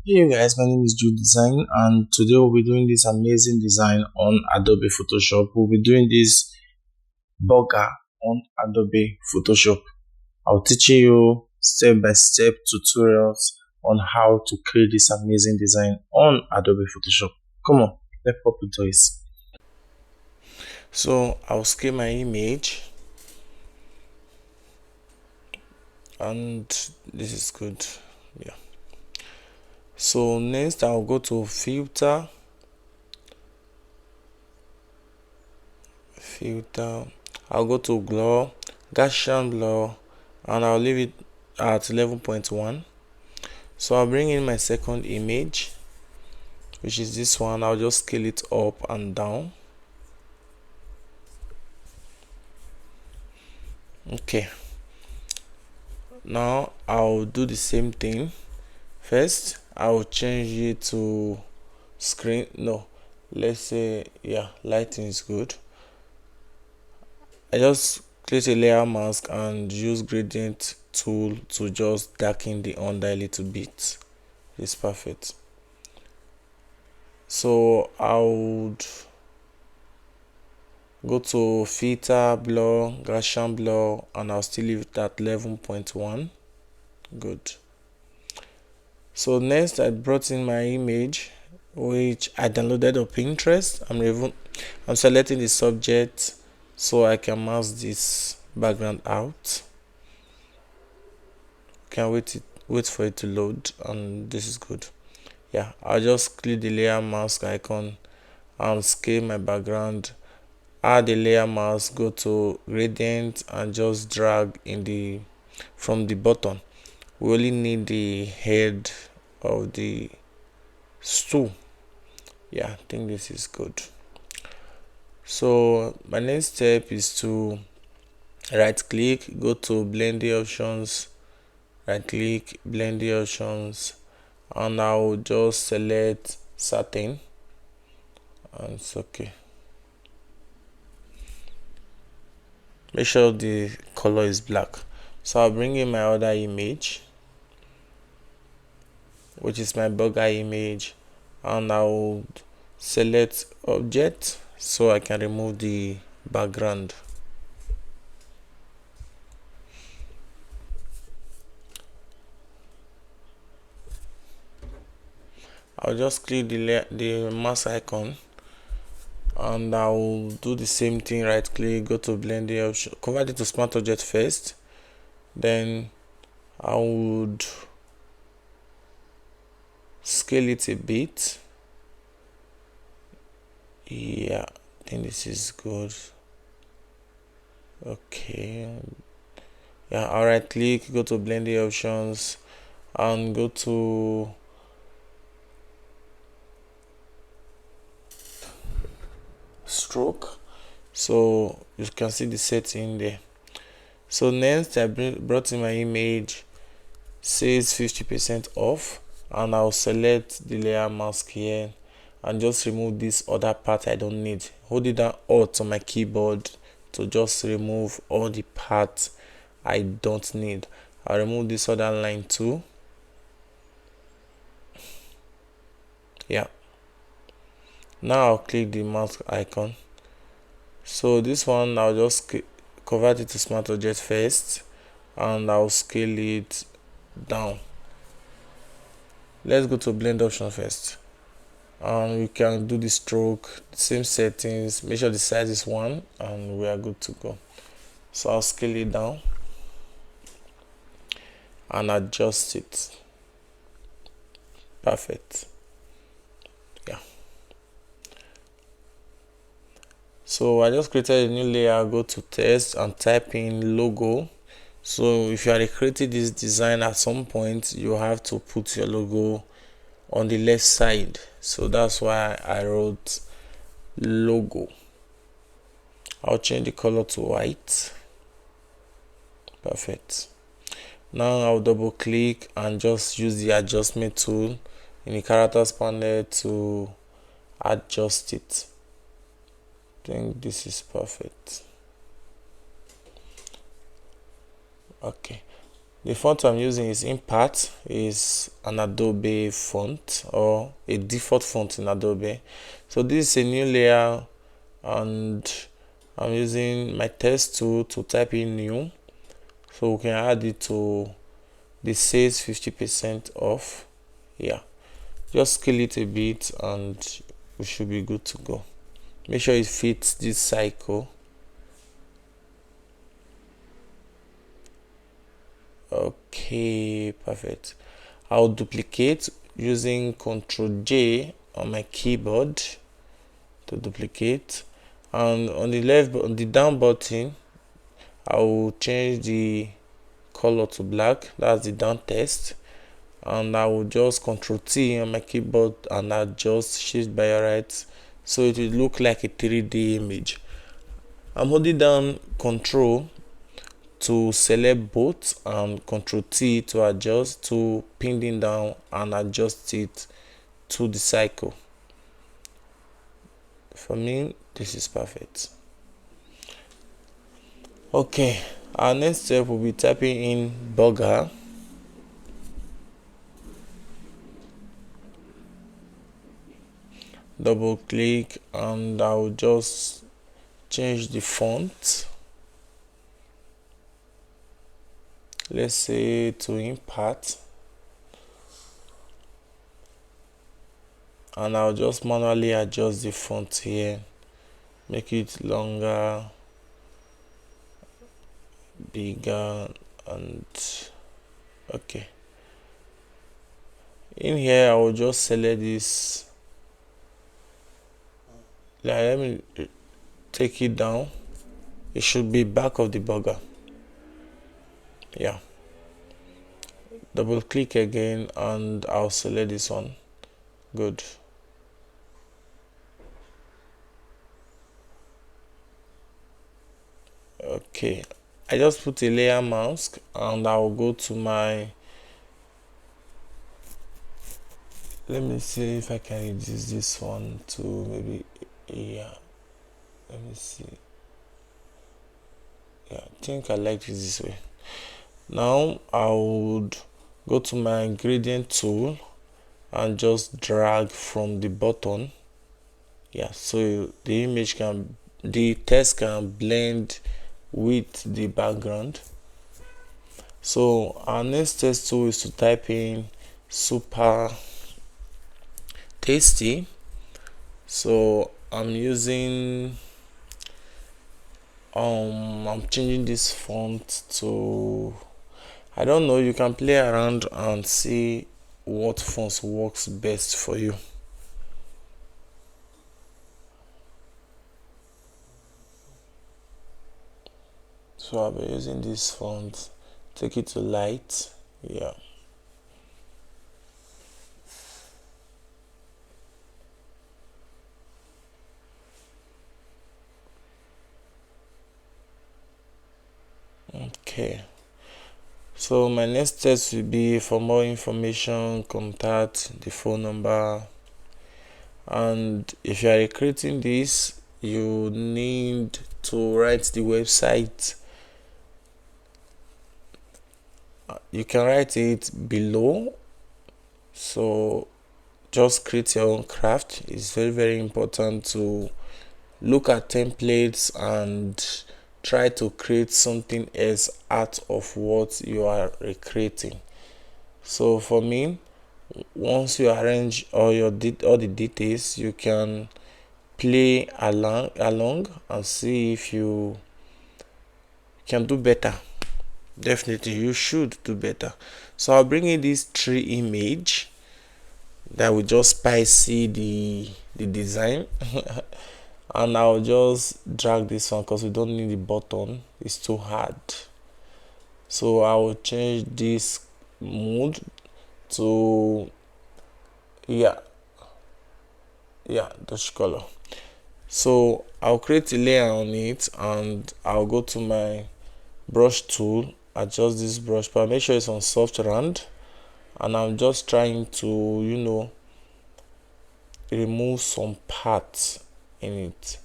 Hey you guys, my name is Jude Design, and today we'll be doing this amazing design on Adobe Photoshop. We'll be doing this burger on Adobe Photoshop. I'll teach you step by step tutorials on how to create this amazing design on Adobe Photoshop. Come on, let's pop into it. So I'll scale my image, and this is good. Yeah. So next I'll go to filter. I'll go to blur, Gaussian blur, and I'll leave it at 11.1. So I'll bring in my second image, which is this one. I'll just scale it up and down. Okay, now I'll do the same thing. First I'll change it to screen. No, let's say, yeah, lighting is good. I just create a layer mask and use gradient tool to just darken the under a little bit. It's perfect. So I would go to filter, blur, Gaussian blur, and I'll still leave it at 11.1. Good. So next I brought in my image, which I downloaded on Pinterest. I'm selecting the subject so I can mask this background out. Can wait for it to load, and this is good. Yeah, I'll just click the layer mask icon and scale my background. Add the layer mask, go to gradient, and just drag in the from the button. We only need the head of the stool. Yeah, I think this is good. So my next step is to right click, go to blending options, right click, blending options, and I'll just select satin, and it's okay. Make sure the color is black. So I'll bring in my other image, which is my burger image, and I'll select object so I can remove the background. I'll just click the mask icon, and I'll do the same thing. Right click, go to blending option, convert it to smart object first, then I would scale it a bit. Yeah, I think this is good. Okay, yeah, all right click, go to blending options, and go to stroke, so you can see the setting there. So next I brought in my image, says 50% off, and I'll select the layer mask here and just remove this other part I don't need. Hold it down Alt on my keyboard to just remove all the parts I don't need. I'll remove this other line too. Yeah, now I'll click the mask icon. So this one I'll just convert it to smart object first, and I'll scale it down. Let's go to blend option first, and we can do the stroke, same settings, make sure the size is 1, and we are good to go. So I'll scale it down and adjust it. Perfect. Yeah, so I just created a new layer. Go to text and type in logo. So if you are creating this design, at some point you have to put your logo on the left side, so that's why I wrote logo. I'll change the color to white. Perfect. Now I'll double click and just use the adjustment tool in the characters panel to adjust it. I think this is perfect. Okay, The font I'm using is Impact, is an Adobe font or a default font in Adobe. So this is a new layer, and I'm using my text tool to type in new, so we can add it to the says 50% off. Yeah, just scale it a bit and we should be good to go. Make sure it fits this cycle. Okay, perfect. I'll duplicate using Ctrl J on my keyboard to duplicate, and on the left, on the down button, I will change the color to black. That's the down text, and I will just Ctrl T on my keyboard and adjust shift by right, so it will look like a 3D image. I'm holding down Ctrl to select both and Ctrl T to adjust, to pin it down and adjust it to the cycle. For me, this is perfect. Okay, our next step will be typing in burger. Double click and I'll just change the font. Let's say to Impact, and I'll just manually adjust the font here, make it longer, bigger, and okay. In here I will just select this. Let me take it down. It should be back of the burger. Yeah, double click again and I'll select this one. Good. Okay, I just put a layer mask and I'll go to my, let me see if I can reduce this one to maybe, yeah, let me see. Yeah, I think I like it this way. Now I would go to my gradient tool and just drag from the button. Yeah, so the image can, the text can blend with the background. So our next text tool is to type in super tasty. So I'm using I'm changing this font to, I don't know, you can play around and see what fonts works best for you. So I'll be using this font, take it to light. Yeah, okay. So my next test will be, for more information, contact the phone number. And if you are creating this, you need to write the website. You can write it below. So just create your own craft. It's very important to look at templates and try to create something else out of what you are recreating. So for me, once you arrange all the details, you can play along and see if you can do better. Definitely you should do better. So I'll bring in this tree image that will just spicy the design and I'll just drag this one because we don't need the button, it's too hard. So I will change this mode to, yeah, Dutch color. So I'll create a layer on it and I'll go to my brush tool, adjust this brush, but make sure it's on soft round, and I'm just trying to, you know, remove some parts in it.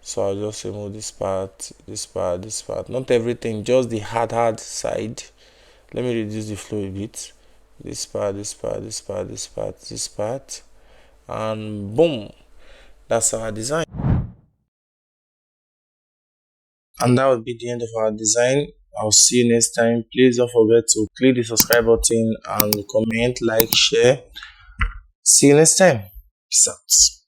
So I'll just remove this part, this part, this part, not everything, just the hard side, Let me reduce the flow a bit. This part, this part, this part, this part, this part, and boom, that's our design. And that would be the end of our design. I'll see you next time. Please don't forget to click the subscribe button and comment, like, share. See you next time. Peace out.